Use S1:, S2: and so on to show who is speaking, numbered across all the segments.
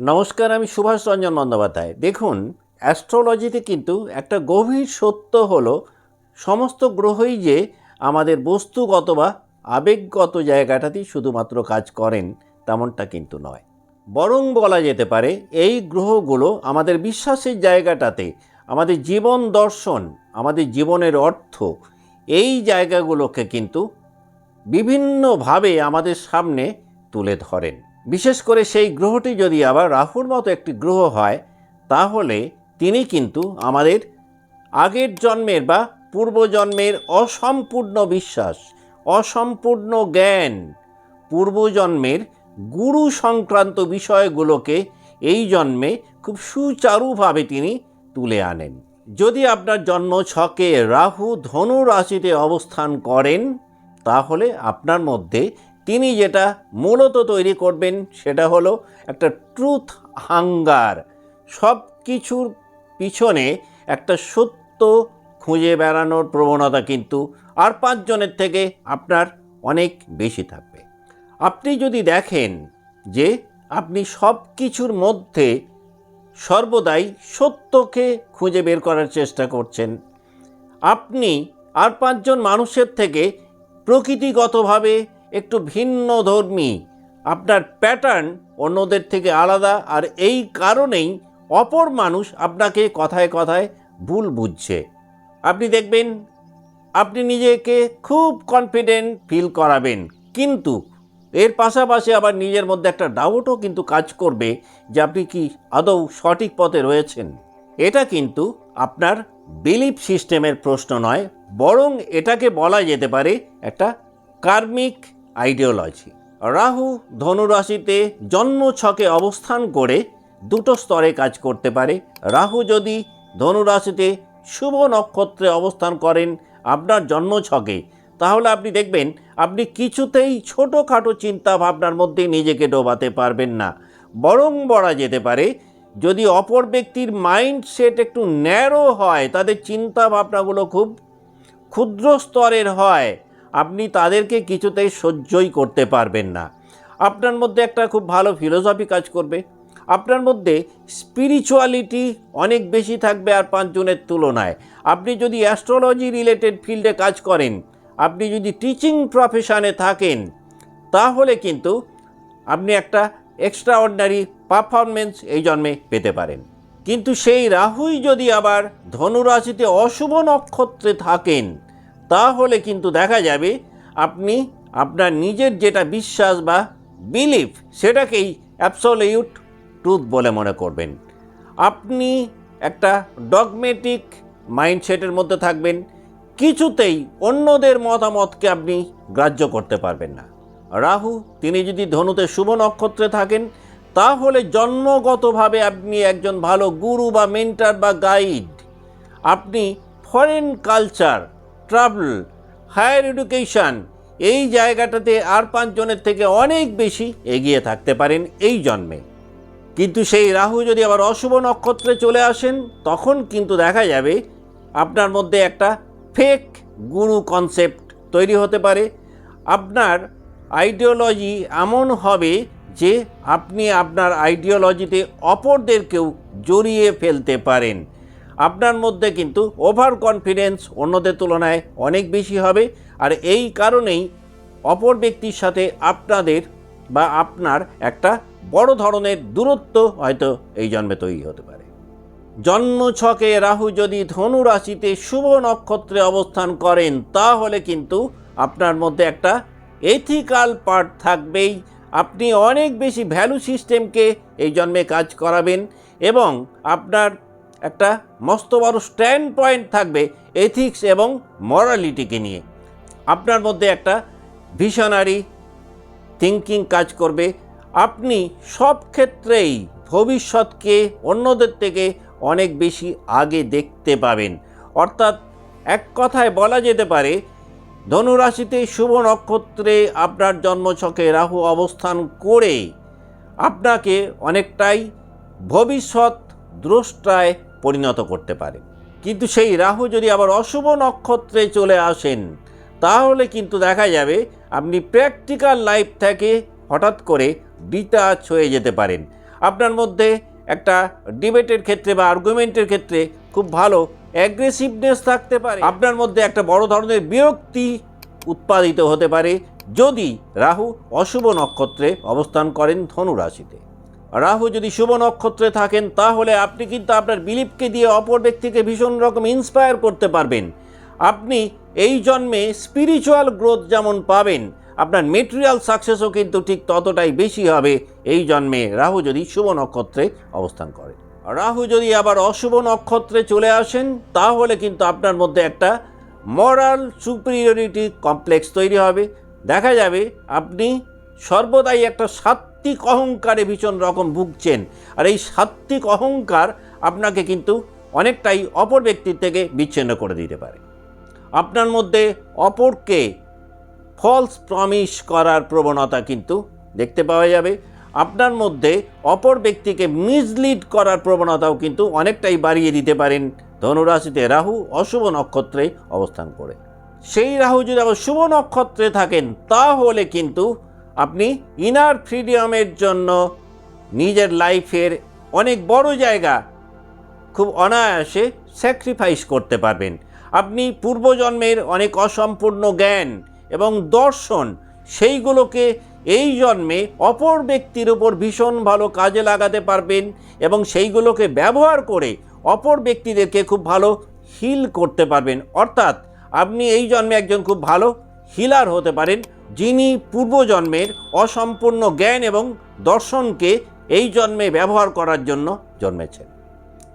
S1: নমস্কার, আমি সুভাষ রঞ্জন বন্দ্যোপাধ্যায়। দেখুন, অ্যাস্ট্রোলজিতে কিন্তু একটা গভীর সত্য হলো সমস্ত গ্রহই যে আমাদের বস্তুগত বা আবেগগত জায়গাটাতেই শুধুমাত্র কাজ করেন তেমনটা কিন্তু নয়। বরং বলা যেতে পারে এই গ্রহগুলো আমাদের বিশ্বাসের জায়গাটাতে, আমাদের জীবন দর্শন, আমাদের জীবনের অর্থ, এই জায়গাগুলোকে কিন্তু বিভিন্নভাবে আমাদের সামনে তুলে ধরেন। বিশেষ করে সেই গ্রহটি যদি আবার রাহুর মতো একটি গ্রহ হয়, তাহলে তিনি কিন্তু আমাদের আগের জন্মের বা পূর্বজন্মের অসম্পূর্ণ বিশ্বাস, অসম্পূর্ণ জ্ঞান, পূর্বজন্মের গুরু সংক্রান্ত বিষয়গুলোকে এই জন্মে খুব সুচারুভাবে তিনি তুলে আনেন। যদি আপনার জন্ম ছকে রাহু ধনু রাশিতে অবস্থান করেন, তাহলে আপনার মধ্যে তিনি যেটা মূলত তৈরি করবেন সেটা হলো একটা ট্রুথ হাঙ্গার। সব কিছুর পিছনে একটা সত্য খুঁজে বেড়ানোর প্রবণতা কিন্তু আর 5 জনের থেকে আপনার অনেক বেশি থাকবে। আপনি যদি দেখেন যে আপনি সব কিছুর মধ্যে সর্বদাই সত্যকে খুঁজে বের করার চেষ্টা করছেন, আপনি আর 5 জন মানুষের থেকে প্রকৃতিগতভাবে একটু ভিন্নধর্মী, আপনার প্যাটার্ন অন্যদের থেকে আলাদা, আর এই কারণেই অপর মানুষ আপনাকে কথায় কথায় ভুল বুঝছে। আপনি দেখবেন আপনি নিজেকে খুব কনফিডেন্ট ফিল করাবেন, কিন্তু এর পাশাপাশি আবার নিজের মধ্যে একটা ডাউটও কিন্তু কাজ করবে যে আপনি কি আদৌ সঠিক পথে রয়েছেন। এটা কিন্তু আপনার বিলিফ সিস্টেমের প্রশ্ন নয়, বরং এটাকে বলা যেতে পারে একটা কার্মিক আইডিওলজি। রাহু ধনুরাশিতে জন্ম ছকে অবস্থান করে দুটো স্তরে কাজ করতে পারে। রাহু যদি ধনুরাশিতে শুভ নক্ষত্রে অবস্থান করেন আপনার জন্ম ছকে, তাহলে আপনি দেখবেন আপনি কিছুতেই ছোটোখাটো চিন্তা ভাবনার মধ্যে নিজেকে ডোবাতে পারবেন না। বরং বলা যেতে পারে যদি অপর ব্যক্তির মাইন্ডসেট একটু ন্যারো হয়, তাদের চিন্তা ভাবনাগুলো খুব ক্ষুদ্র স্তরের হয়, আপনি তাদেরকে কিছুতেই সহ্যই করতে পারবেন না। আপনার মধ্যে একটা খুব ভালো ফিলোসফি কাজ করবে, আপনার মধ্যে স্পিরিচুয়ালিটি অনেক বেশি থাকবে আর 5 জনের তুলনায়। আপনি যদি অ্যাস্ট্রোলজি রিলেটেড ফিল্ডে কাজ করেন, আপনি যদি টিচিং প্রফেশনে থাকেন, তাহলে কিন্তু আপনি একটা এক্সট্রা অর্ডিনারি পারফরমেন্স এই জন্মে পেতে পারেন। কিন্তু সেই রাহুই যদি আবার ধনুরাশিতে অশুভ নক্ষত্রে থাকেন, তাহলে কিন্তু দেখা যাবে আপনি আপনার নিজের যেটা বিশ্বাস বা বিলিফ, সেটাকেই অ্যাবসোলিউট ট্রুথ বলে মনে করবেন। আপনি একটা ডগমেটিক মাইন্ডসেটের মধ্যে থাকবেন, কিছুতেই অন্যদের মতামতকে আপনি গ্রাহ্য করতে পারবেন না। রাহু তিনি যদি ধনুতে শুভ নক্ষত্রে থাকেন, তাহলে জন্মগতভাবে আপনি একজন ভালো গুরু বা মেন্টর বা গাইড। আপনি foreign culture, travel, higher education, এই জায়গাটাতে আর 5 জনের থেকে অনেক বেশি এগিয়ে থাকতে পারেন এই জন্মে। কিন্তু সেই রাহু যদি আবার অশুভ নক্ষত্রে চলে আসেন, তখন কিন্তু দেখা যাবে আপনার মধ্যে একটা ফেক গুরু কনসেপ্ট তৈরি হতে পারে। আপনার আইডিওলজি এমন হবে যে আপনি আপনার আইডিওলজিতে অপরদেরকেও জড়িয়ে ফেলতে পারেন। আপনার মধ্যে কিন্তু ওভার কনফিডেন্স অন্যদের তুলনায় অনেক বেশি হবে, আর এই কারণেই অপর ব্যক্তির সাথে আপনাদের বা আপনার একটা বড় ধরনের দূরত্ব হয়তো এই জন্মে তৈরি হতে পারে। জন্ম ছকে রাহু যদি ধনু রাশিতে শুভ নক্ষত্রে অবস্থান করেন, তাহলে কিন্তু আপনার মধ্যে একটা এথিক্যাল পার্ট থাকবেই। আপনি অনেক বেশি ভ্যালু সিস্টেমকে এই জন্মে কাজ করাবেন, এবং আপনার একটা মস্ত বড় স্ট্যান্ড পয়েন্ট থাকবে এথিক্স এবং মরালিটিকে নিয়ে। আপনার মধ্যে একটা ভিশনারি থিঙ্কিং কাজ করবে। আপনি সব ক্ষেত্রেই ভবিষ্যৎকে অন্যদের থেকে অনেক বেশি আগে দেখতে পাবেন। অর্থাৎ এক কথায় বলা যেতে পারে ধনুরাশিতে শুভ নক্ষত্রে আপনার জন্মছকে রাহু অবস্থান করে আপনাকে অনেকটাই ভবিষ্যৎ দ্রষ্টায় পরিণত করতে পারে। কিন্তু সেই রাহু যদি আবার অশুভ নক্ষত্রে চলে আসেন, তাহলে কিন্তু দেখা যাবে আপনি প্র্যাকটিক্যাল লাইফ থেকে হঠাৎ করে ডিটাচ হয়ে যেতে পারেন। আপনার মধ্যে একটা ডিবেটের ক্ষেত্রে বা আর্গুমেন্টের ক্ষেত্রে খুব ভালো অ্যাগ্রেসিভনেস থাকতে পারে। আপনার মধ্যে একটা বড় ধরনের বিরক্তি উৎপাদিত হতে পারে যদি রাহু অশুভ নক্ষত্রে অবস্থান করেন ধনু রাশিতে। রাহু যদি শুভ নক্ষত্রে থাকেন তাহলে আপনি কিন্তু আপনার বিলিফকে দিয়ে অপর ব্যক্তিকে ভীষণ রকম ইন্সপায়ার করতে পারবেন। আপনি এই জন্মে স্পিরিচুয়াল গ্রোথ যেমন পাবেন, আপনার মেটেরিয়াল সাকসেসও কিন্তু ঠিক ততটাই বেশি হবে এই জন্মে রাহু যদি শুভ নক্ষত্রে অবস্থান করে। রাহু যদি আবার অশুভ নক্ষত্রে চলে আসেন তাহলে কিন্তু আপনার মধ্যে একটা মরাল সুপিরিয়রিটি কমপ্লেক্স তৈরি হবে। দেখা যাবে আপনি সর্বদাই একটা সাত্ত্বিক অহংকারে ভীষণ রকম ভুগছেন, আর এই সাত্ত্বিক অহংকার আপনাকে কিন্তু অনেকটাই অপর ব্যক্তির থেকে বিচ্ছিন্ন করে দিতে পারে। আপনার মধ্যে অপরকে ফলস প্রমিস করার প্রবণতা কিন্তু দেখতে পাওয়া যাবে। আপনার মধ্যে অপর ব্যক্তিকে মিসলিড করার প্রবণতাও কিন্তু অনেকটাই বাড়িয়ে দিতে পারেন ধনুরাশিতে রাহু অশুভ নক্ষত্রে অবস্থান করে। সেই রাহু যদি আবার শুভ নক্ষত্রে থাকেন তাহলে কিন্তু আপনি ইনার ফ্রিডমের জন্য নিজের লাইফের অনেক বড় জায়গা খুব অনায়াসে স্যাক্রিফাইস করতে পারবেন। আপনি পূর্বজন্মের অনেক অসম্পূর্ণ জ্ঞান এবং দর্শন সেইগুলোকে এই জন্মে অপর ব্যক্তির উপর ভীষণ ভালো কাজে লাগাতে পারবেন এবং সেইগুলোকে ব্যবহার করে অপর ব্যক্তিদেরকে খুব ভালো হিল করতে পারবেন। অর্থাৎ আপনি এই জন্মে একজন খুব ভালো হিলার হতে পারেন, যিনি পূর্বজন্মের অসম্পূর্ণ জ্ঞান এবং দর্শনকে এই জন্মে ব্যবহার করার জন্য জন্মেছেন।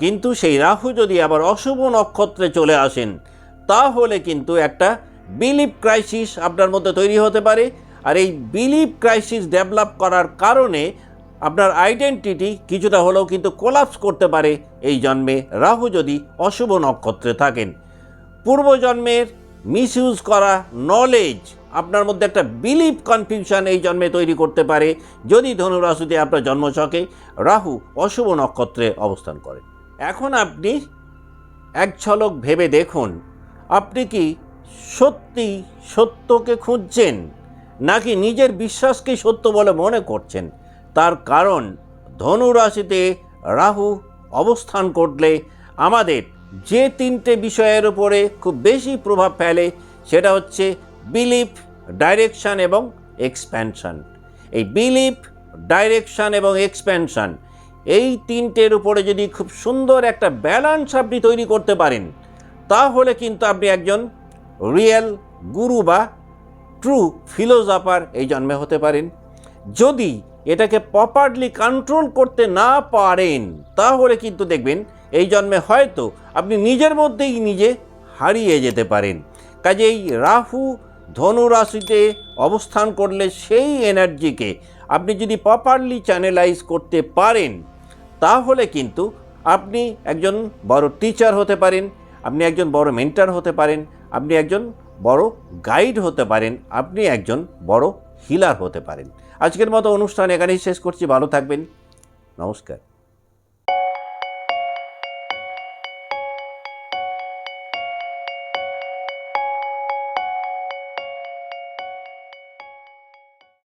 S1: কিন্তু সেই রাহু যদি আবার অশুভ নক্ষত্রে চলে আসেন তাহলে কিন্তু একটা বিলিফ ক্রাইসিস আপনার মধ্যে তৈরি হতে পারে। আর এই বিলিফ ক্রাইসিস ডেভেলপ করার কারণে আপনার আইডেন্টিটি কিছুটা হলেও কিন্তু কোলাপস করতে পারে এই জন্মে রাহু যদি অশুভ নক্ষত্রে থাকেন। পূর্বজন্মের মিসইউজ করা নলেজ আপনার মধ্যে একটা বিলিফ কনফিউশন এই জন্মে তৈরি করতে পারে যদি ধনুরাশিতে আপনার জন্মছকে রাহু অশুভ নক্ষত্রে অবস্থান করে। এখন আপনি এক ঝলক ভেবে দেখুন, আপনি কি সত্যি সত্যকে খুঁজছেন নাকি নিজের বিশ্বাসকে সত্য বলে মনে করছেন? তার কারণ ধনুরাশিতে রাহু অবস্থান করলে আমাদের যে তিনটে বিষয়ের উপরে খুব বেশি প্রভাব ফেলে সেটা হচ্ছে বিলিফ, ডাইরেকশন এবং এক্সপ্যানশন। এই বিলিফ, ডাইরেকশন এবং এক্সপ্যানশন এই তিনটের উপরে যদি খুব সুন্দর একটা ব্যালেন্স আপনি তৈরি করতে পারেন তাহলে কিন্তু আপনি একজন রিয়েল গুরু বা ট্রু ফিলোজফার এই জন্মে হতে পারেন। যদি এটাকে প্রপারলি কন্ট্রোল করতে না পারেন তাহলে কিন্তু দেখবেন এই জন্মে হয়তো আপনি নিজের মধ্যেই নিজে হারিয়ে যেতে পারেন। কাজেই রাহু ধনু রাশিতে অবস্থান করলে সেই এনার্জিকে আপনি যদি প্রপারলি চ্যানেলাইজ করতে পারেন তাহলে কিন্তু আপনি একজন বড় টিচার হতে পারেন, আপনি একজন বড় মেন্টর হতে পারেন, আপনি একজন বড় গাইড হতে পারেন, আপনি একজন বড় হিলার হতে পারেন। আজকের মতো অনুষ্ঠান এখানেই শেষ করছি। ভালো থাকবেন। নমস্কার।